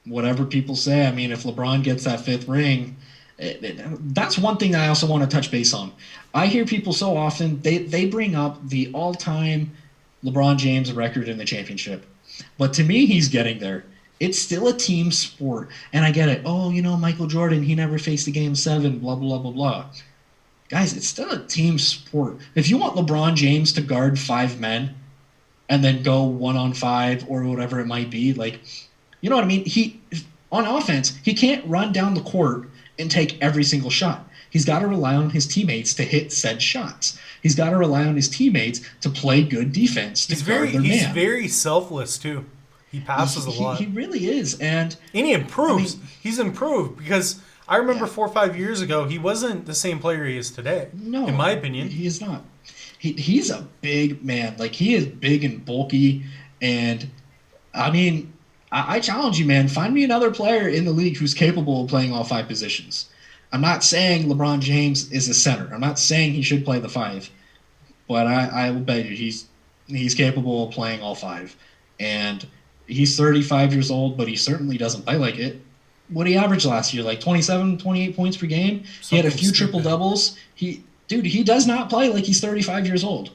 whatever people say. I mean, if LeBron gets that fifth ring, that's one thing I also want to touch base on. I hear people so often they bring up the all time LeBron James record in the championship, but to me, he's getting there. It's still a team sport, and I get it. Oh, Michael Jordan, he never faced a game seven. Blah blah blah blah. Guys, it's still a team sport. If you want LeBron James to guard five men and then go 1-on-5 or whatever it might be, like, you know what I mean? He on offense, he can't run down the court and take every single shot. He's got to rely on his teammates to hit said shots. He's got to rely on his teammates to play good defense to guard their He's man. very selfless too. He passes a lot. He really is, and he improves. I mean, He's improved because I remember yeah. 4 or 5 years ago he wasn't the same player he is today. No, in my opinion, he is not. He's a big man. Like, he is big and bulky, and I mean, I challenge you, man. Find me another player in the league who's capable of playing all five positions. I'm not saying LeBron James is a center. I'm not saying he should play the five, but I will bet you he's capable of playing all five. And he's 35 years old, but he certainly doesn't play like it. What he averaged last year, like 27, 28 points per game. He had a few triple doubles. He does not play like he's 35 years old.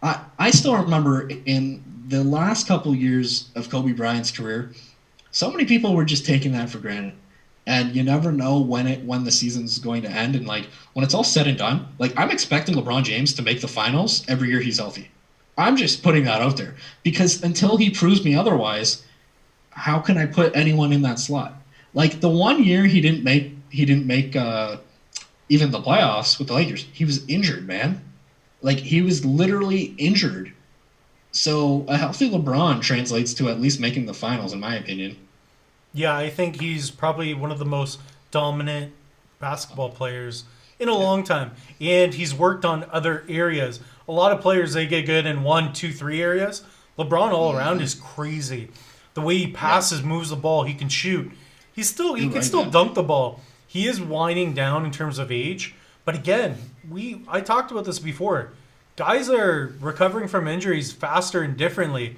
I still remember in the last couple years of Kobe Bryant's career, so many people were just taking that for granted. And you never know when the season's going to end. And like, when it's all said and done, like, I'm expecting LeBron James to make the finals every year he's healthy. I'm just putting that out there because until he proves me otherwise, how can I put anyone in that slot? Like, the one year he didn't make even the playoffs with the Lakers. He was injured, man. Like, he was literally injured. So a healthy LeBron translates to at least making the finals, in my opinion. yeah, I think he's probably one of the most dominant basketball players in a Yeah. long time, and he's worked on other areas. A lot of players they get good in one, two, three areas. LeBron all around is crazy. The way he Yeah. passes, moves the ball, he can shoot. He You're can right, still man. dunk the ball. He is winding down in terms of age, but again, I talked about this before. Guys are recovering from injuries faster and differently.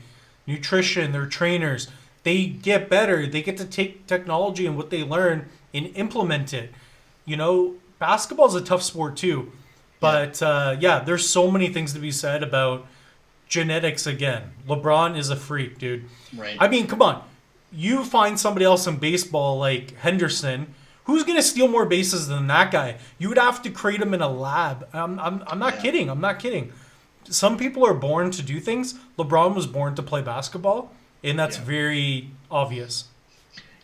Nutrition, their trainers, they get better. They get to take technology and what they learn and implement it. Basketball is a tough sport too, but yeah, there's so many things to be said about genetics again. LeBron is a freak, dude. Right. I mean, come on. You find somebody else in baseball like Henderson, who's going to steal more bases than that guy? You would have to create him in a lab. I'm not Yeah. kidding. I'm not kidding. Some people are born to do things. LeBron was born to play basketball, and that's Yeah. very obvious.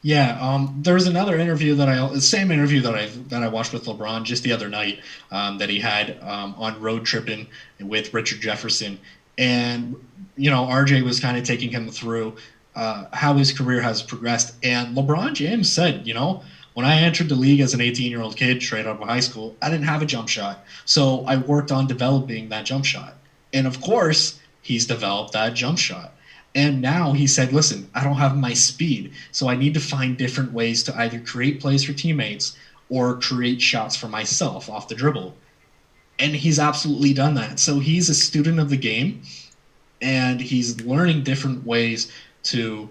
Yeah, there was another interview the same interview that I watched with LeBron just the other night, that he had on Road Tripping with Richard Jefferson, and RJ was kind of taking him through how his career has progressed, and LeBron James said, when I entered the league as an 18-year-old kid straight out of high school, I didn't have a jump shot, so I worked on developing that jump shot, and of course, he's developed that jump shot. And now he said, listen, I don't have my speed, so I need to find different ways to either create plays for teammates or create shots for myself off the dribble. And he's absolutely done that. So he's a student of the game, and he's learning different ways to,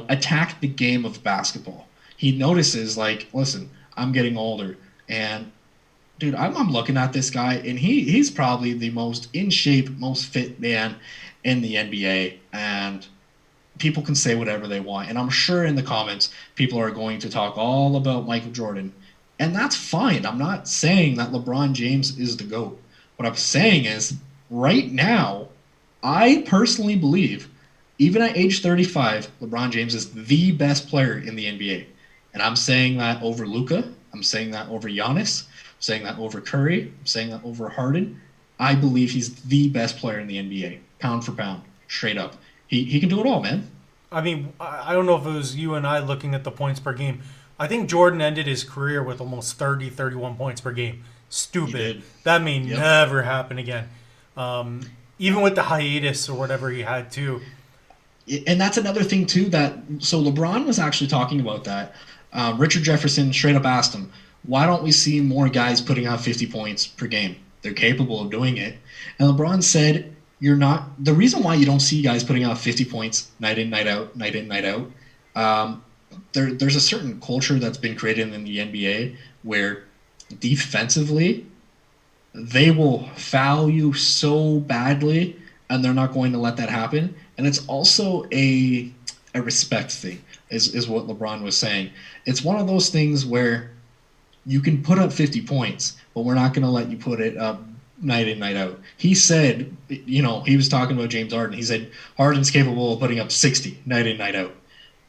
attack the game of basketball. He notices, like, listen, I'm getting older, and dude, I'm looking at this guy, and he's probably the most in shape, most fit man in the NBA, and people can say whatever they want. And I'm sure in the comments, people are going to talk all about Michael Jordan, and that's fine. I'm not saying that LeBron James is the GOAT. What I'm saying is, right now, I personally believe, even at age 35, LeBron James is the best player in the NBA. And I'm saying that over Luka. I'm saying that over Giannis. I'm saying that over Curry. I'm saying that over Harden. I believe he's the best player in the NBA, pound for pound, straight up. He can do it all, man. I mean, I don't know if it was you and I looking at the points per game. I think Jordan ended his career with almost 30, 31 points per game. He Stupid. did. That may Yep. never happen again. Even with the hiatus or whatever he had too. And that's another thing too. So LeBron was actually talking about that. Richard Jefferson straight up asked him, "Why don't we see more guys putting out 50 points per game? They're capable of doing it." And LeBron said, you're not the reason why you don't see guys putting out 50 points night in, night out, night in, night out. Um, there's a certain culture that's been created in the NBA where defensively they will foul you so badly, and they're not going to let that happen. And it's also a respect thing, is what LeBron was saying. It's one of those things where you can put up 50 points, but we're not going to let you put it up night in, night out. He said, he was talking about James Harden. He said Harden's capable of putting up 60 night in, night out.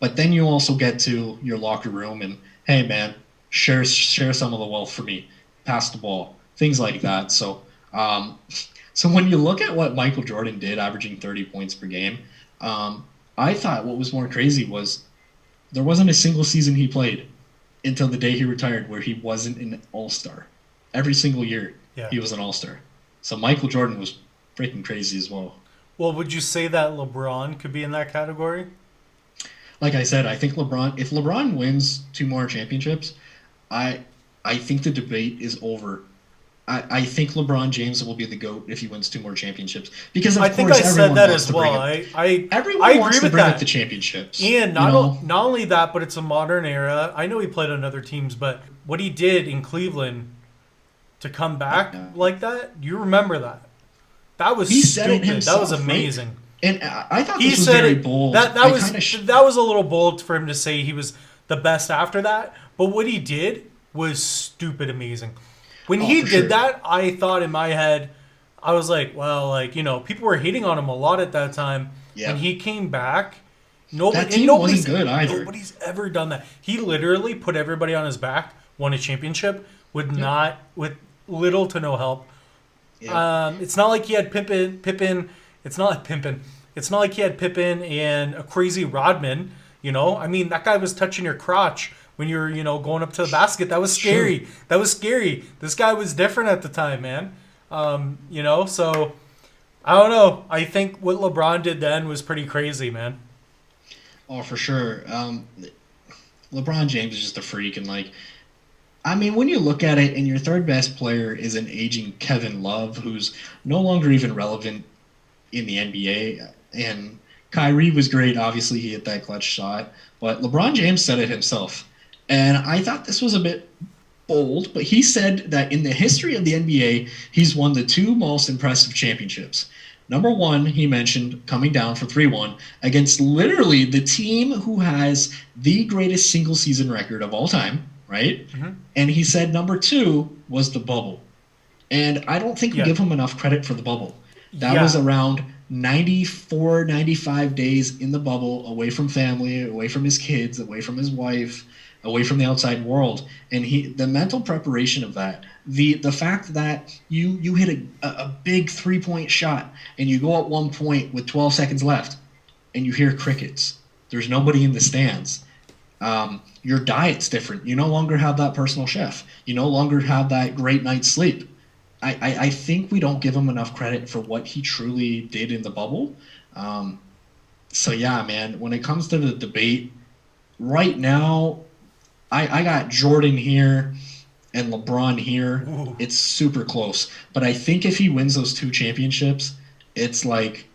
But then you also get to your locker room and, hey, man, share some of the wealth for me. Pass the ball, things like that. So when you look at what Michael Jordan did, averaging 30 points per game, I thought what was more crazy was there wasn't a single season he played until the day he retired where he wasn't an all-star. Every single year Yeah. he was an all-star. So Michael Jordan was freaking crazy as well. Well, would you say that LeBron could be in that category? Like I said, I think if LeBron wins two more championships, I I think the debate is over. I think LeBron James will be the GOAT if he wins two more championships. Because I of think I course said everyone that wants as to bring well. up I everyone agree wants to with bring up the that. championships. And You know? not only that, but it's a modern era. I know he played on other teams, but what he did in Cleveland to come back Yeah. like that, you remember that? That was He said it stupid. That was himself, right? amazing. And I thought He this was said very it. bold. That I was kind of that was a little bold for him to say he was the best after that. But what he did was stupid amazing. When oh he for did sure. that, I thought in my head, I was like, well, people were hating on him a lot at that time. When Yeah. he came back, That nobody and team wasn't good either. nobody's ever done that. He literally put everybody on his back, won a championship Yep. with little to no help. Yep. It's not like he had Pippen. It's not like Pippen. It's not like he had Pippen and a crazy Rodman. I mean, that guy was touching your crotch when you're, going up to the basket. That was Sure. scary. That was scary. This guy was different at the time, man. So I don't know. I think what LeBron did then was pretty crazy, man. Oh, for sure. LeBron James is just a freak, and I mean, when you look at it, and your third best player is an aging Kevin Love, who's no longer even relevant in the NBA, and Kyrie was great. Obviously, he hit that clutch shot, but LeBron James said it himself, and I thought this was a bit bold, but he said that in the history of the NBA, he's won the two most impressive championships. Number one, he mentioned coming down for 3-1 against literally the team who has the greatest single season record of all time, right? Hmm. And he said number two was the bubble. And I don't think we Yeah, give him enough credit for the bubble. That was yeah. around 94, 95 days in the bubble, away from family, away from his kids, away from his wife, away from the outside world. And the mental preparation of that, the fact that you hit a big 3-point shot and you go at one point with 12 seconds left and you hear crickets. There's nobody in the stands. Your diet's different. You no longer have that personal chef. You no longer have that great night's sleep. I think we don't give him enough credit for what he truly did in the bubble. Um, so yeah, man, when it comes to the debate, right now, I got Jordan here and LeBron here. Ooh. It's super close. But I think if he wins those two championships, it's like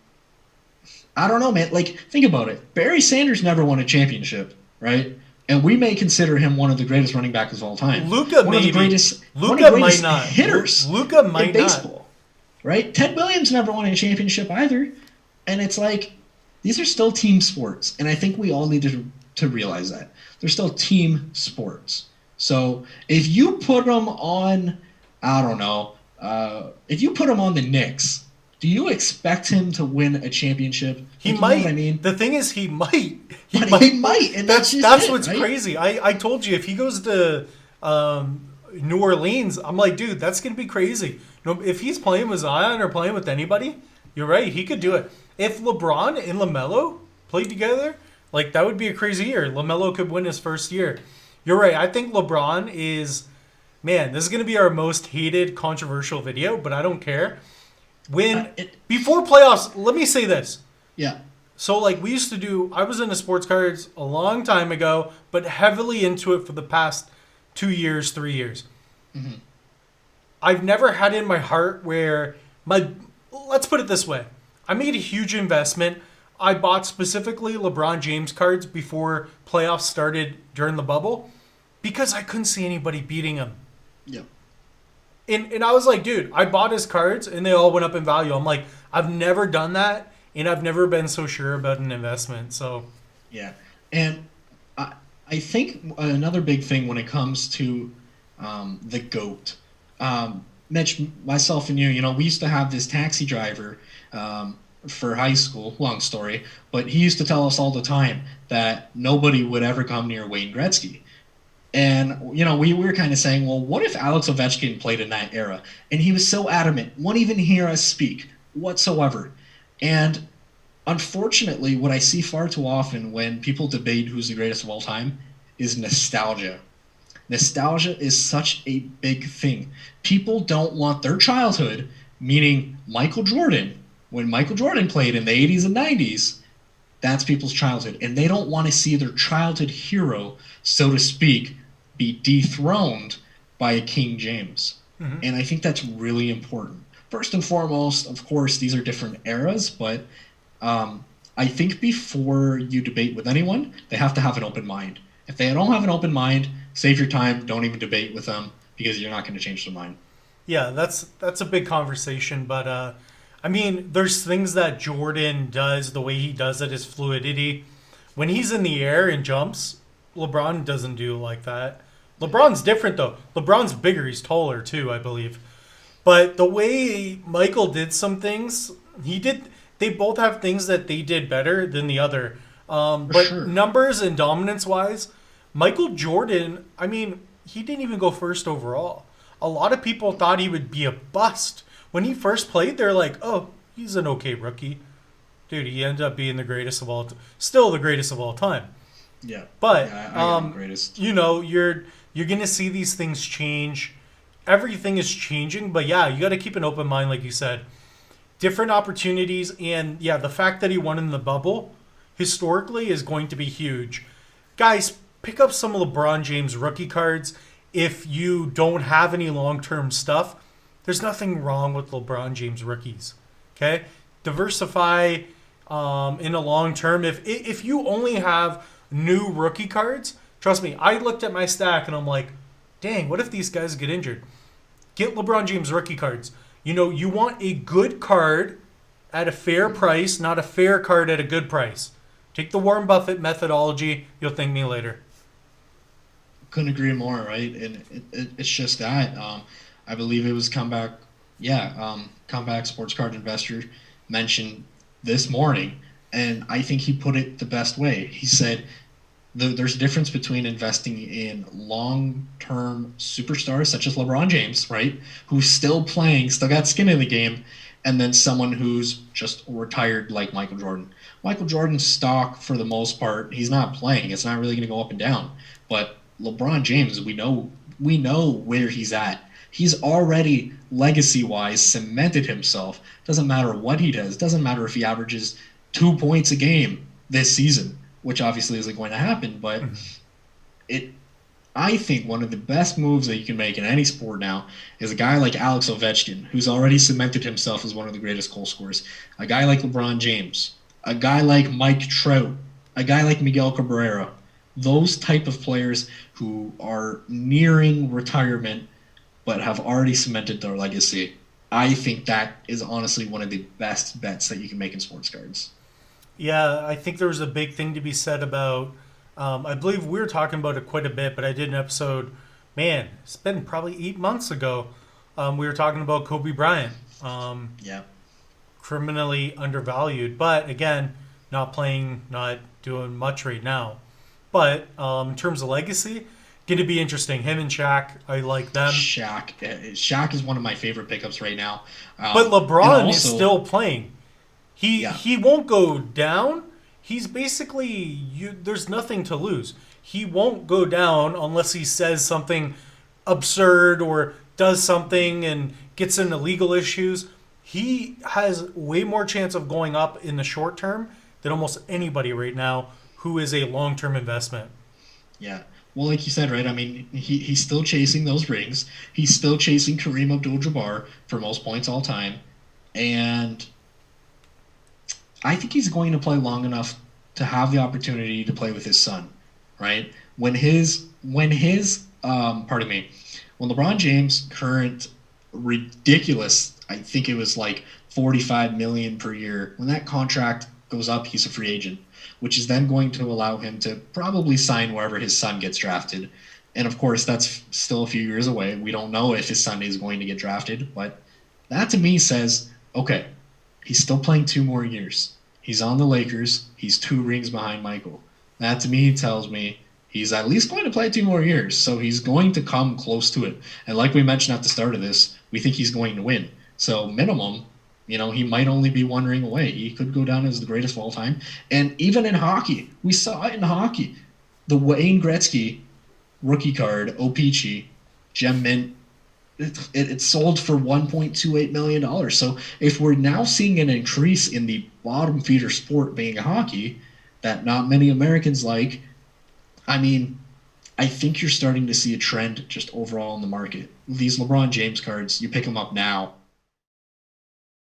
I don't know, man. Like, think about it. Barry Sanders never won a championship, right? And we may consider him one of the greatest running backs of all time. Luca One of the maybe. greatest one of Luca the might greatest not. hitters Luca in might not. baseball. Right? Ted Williams never won a championship either. And it's like these are still team sports. And I think we all need to realize that. They're still team sports. So if you put them on, I don't know, if you put him on the Knicks, do you expect him to win a championship? He Like, you know what might. I mean? The thing is, he might. He But might. he might, and that's just That's it, what's right? crazy. I told you if he goes to New Orleans, I'm like, dude, that's gonna be crazy. No, if he's playing with Zion or playing with anybody, you're right. He could do it. If LeBron and LaMelo played together, that would be a crazy year. LaMelo could win his first year. You're right. I think LeBron is. Man, this is gonna be our most hated, controversial video, but I don't care. When It, before playoffs, let me say this. yeah, So we used to do. I was into sports cards a long time ago, but heavily into it for the past 2 years, 3 years. I've never had in my heart where my. Let's put it this way: I made a huge investment. I bought specifically LeBron James cards before playoffs started during the bubble because I couldn't see anybody beating him. Yeah. And I was like, dude, I bought his cards and they all went up in value. I'm like, I've never done that and I've never been so sure about an investment. So, Yeah. And I think another big thing when it comes to the GOAT, Mitch, myself and you know, we used to have this taxi driver for high school, long story, but he used to tell us all the time that nobody would ever come near Wayne Gretzky. And, you know, we were kind of saying, well, what if Alex Ovechkin played in that era? And he was so adamant, won't even hear us speak whatsoever. And unfortunately, what I see far too often when people debate who's the greatest of all time is nostalgia. Nostalgia is such a big thing. People don't want their childhood, meaning Michael Jordan, when Michael Jordan played in the 80s and 90s, that's people's childhood. And they don't want to see their childhood hero, so to speak, be dethroned by a King James. mhm. And I think that's really important. First and foremost, of course, these are different eras, but I think before you debate with anyone, they have to have an open mind. If they don't have an open mind, save your time. Don't even debate with them because you're not going to change their mind. Yeah, that's a big conversation, but I mean, there's things that Jordan does. The way he does it is fluidity. When he's in the air and jumps, LeBron doesn't do like that. LeBron's different though. LeBron's bigger. He's taller too, I believe. But the way Michael did some things, he did. They both have things that they did better than the other. For But sure. numbers and dominance wise, Michael Jordan, I mean, he didn't even go first overall. A lot of people thought he would be a bust. When he first played, they're like, oh, he's an okay rookie. Dude, he ended up being the greatest of all, still the greatest of all time. Yeah. But Yeah, I got him greatest. you know, you're gonna see these things change. Everything is changing, but yeah, you got to keep an open mind, like you said. Different opportunities, and yeah, the fact that he won in the bubble historically is going to be huge. Guys, pick up some LeBron James rookie cards if you don't have any long term stuff. There's nothing wrong with LeBron James rookies. Okay, diversify in a long term. If you only have new rookie cards, trust me, I looked at my stack and I'm like, dang, what if these guys get injured? Get LeBron James rookie cards. You know, you want a good card at a fair price, not a fair card at a good price. Take the Warren Buffett methodology. You'll thank me later. Couldn't agree more, right? And it's just that. I believe it was comeback. Yeah, comeback sports card investor mentioned this morning, and I think he put it the best way. He said there's a difference between investing in long-term superstars such as LeBron James, right, who's still playing, still got skin in the game, and then someone who's just retired like Michael Jordan. Michael Jordan's stock, for the most part, he's not playing. It's not really going to go up and down. But LeBron James, we know where he's at. He's already legacy-wise cemented himself. Doesn't matter what he does. Doesn't matter if he averages 2 points a game this season, which obviously isn't going to happen. But it, I think one of the best moves that you can make in any sport now is a guy like Alex Ovechkin, who's already cemented himself as one of the greatest goal scorers. A guy like LeBron James, a guy like Mike Trout, a guy like Miguel Cabrera. Those type of players who are nearing retirement but have already cemented their legacy. I think that is honestly one of the best bets that you can make in sports cards. Yeah, I think there was a big thing to be said about. I believe we were talking about it quite a bit, but I did an episode. Man, it's been probably 8 months ago. We were talking about Kobe Bryant, Yeah. criminally undervalued, but again, not playing, not doing much right now. But in terms of legacy, going to be interesting. Him and Shaq, I like them. Shaq is one of my favorite pickups right now. But And LeBron is also, still playing. He yeah, he won't go down. He's basically you. There's nothing to lose. He won't go down unless he says something absurd or does something and gets into legal issues. He has way more chance of going up in the short term than almost anybody right now who is a long term investment. yeah. Well, like you said, right? I mean, he's still chasing those rings. He's still chasing Kareem Abdul-Jabbar for most points all time. And I think he's going to play long enough to have the opportunity to play with his son, right? Pardon me, when LeBron James' current ridiculous, I think it was like 45 million per year, when that contract goes up, he's a free agent, which is then going to allow him to probably sign wherever his son gets drafted. And of course, that's still a few years away. We don't know if his son is going to get drafted, but that to me says, okay, he's still playing 2 more years. He's on the Lakers. He's 2 rings behind Michael. That to me tells me he's at least going to play 2 more years. So he's going to come close to it. And like we mentioned at the start of this, we think he's going to win. So minimum, he might only be 1 ring away. He could go down as the greatest of all time. And even in hockey, we saw it in hockey. The Wayne Gretzky rookie card, O-Pee-Chee, Gem Mint, it sold for $1.28 million. So if we're now seeing an increase in the bottom feeder sport being hockey that not many Americans like, I mean, I think you're starting to see a trend just overall in the market. These LeBron James cards, you pick them up now,